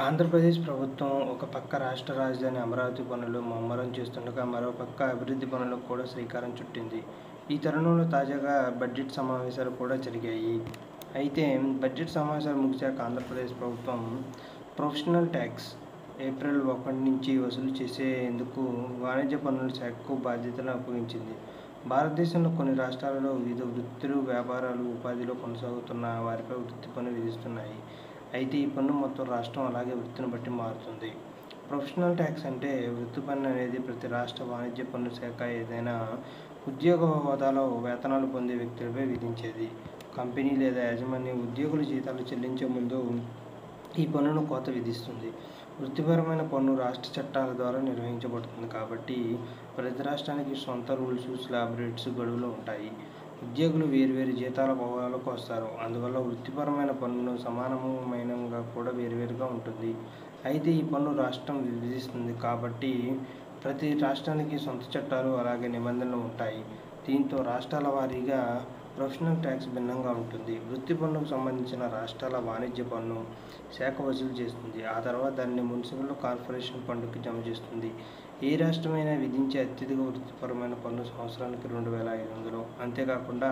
ఆంధ్రప్రదేశ్ ప్రభుత్వం ఒక పక్క రాష్ట్ర రాజధాని అమరావతి పనులు ముమ్మరం చేస్తుండగా, మరో పక్క అభివృద్ధి పనులకు కూడా శ్రీకారం చుట్టింది. ఈ తరుణంలో తాజాగా బడ్జెట్ సమావేశాలు కూడా జరిగాయి. అయితే బడ్జెట్ సమావేశాలు ముగిశాక ఆంధ్రప్రదేశ్ ప్రభుత్వం ప్రొఫెషనల్ ట్యాక్స్ ఏప్రిల్ 1 నుంచి వసూలు చేసేందుకు వాణిజ్య పన్నుల శాఖకు బాధ్యతలను అప్పగించింది. భారతదేశంలో కొన్ని రాష్ట్రాలలో వివిధ వృత్తులు, వ్యాపారాలు, ఉపాధిలో కొనసాగుతున్న వారిపై వృత్తి పన్ను విధిస్తున్నాయి. అయితే ఈ పన్ను మొత్తం రాష్ట్రం అలాగే వృత్తిని బట్టి మారుతుంది. ప్రొఫెషనల్ ట్యాక్స్ అంటే వృత్తి పన్ను అనేది ప్రతి రాష్ట్ర వాణిజ్య పన్ను శాఖ ఏదైనా ఉద్యోగ హోదాలో వేతనాలు పొందే వ్యక్తులపై విధించేది. కంపెనీ లేదా యాజమాన్యం ఉద్యోగుల జీతాలు చెల్లించే ముందు ఈ పన్నును కోత విధిస్తుంది. వృత్తిపరమైన పన్ను రాష్ట్ర చట్టాల ద్వారా నిర్వహించబడుతుంది కాబట్టి ప్రతి రాష్ట్రానికి సొంత రూల్స్, స్లాబ్ రేట్స్, గడువులు ఉంటాయి. ఉద్యోగులు వేర్వేరు జీతాల కోవలోకి వస్తారు. అందువల్ల వృత్తిపరమైన పన్ను సమానమైనగా కూడా వేరువేరుగా ఉంటుంది. అయితే ఈ పన్ను రాష్ట్రం విధిస్తుంది కాబట్టి ప్రతి రాష్ట్రానికి సొంత చట్టాలు అలాగే నిబంధనలు ఉంటాయి. దీంతో రాష్ట్రాల వారీగా ప్రొఫెషనల్ ట్యాక్స్ భిన్నంగా ఉంటుంది. వృత్తి పన్నుకు సంబంధించిన రాష్ట్రాల వాణిజ్య పన్ను శాఖ వసూలు చేస్తుంది. ఆ తర్వాత దానిని మున్సిపల్ కార్పొరేషన్ ఫండ్కి జమ చేస్తుంది. ఏ రాష్ట్రమైనా విధించే అత్యధిక వృత్తిపరమైన పన్ను సంవత్సరానికి 2,500. అంతేకాకుండా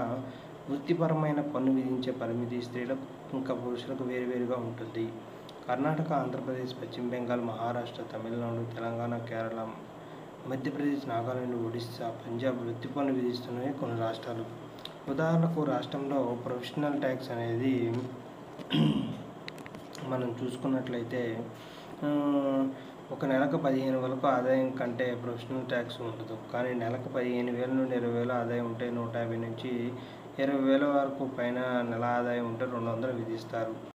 వృత్తిపరమైన పన్ను విధించే పరిమితి స్త్రీలకు ఇంకా పురుషులకు వేరువేరుగా ఉంటుంది. కర్ణాటక, ఆంధ్రప్రదేశ్, పశ్చిమ బెంగాల్, మహారాష్ట్ర, తమిళనాడు, తెలంగాణ, కేరళ, మధ్యప్రదేశ్, నాగాలాండ్, ఒడిశా, పంజాబ్ వృత్తి పన్ను విధిస్తున్నవి కొన్ని రాష్ట్రాలు. ఉదాహరణకు రాష్ట్రంలో ప్రొఫెషనల్ ట్యాక్స్ అనేది మనం చూసుకున్నట్లయితే ఒక నెలకు 15,000 వరకు ఆదాయం కంటే ప్రొఫెషనల్ ట్యాక్స్ ఉండదు. కానీ నెలకు 15,000 నుండి 20,000 ఆదాయం ఉంటే 150 నుంచి 20,000 వరకు పైన నెల ఆదాయం ఉంటే 200 విధిస్తారు.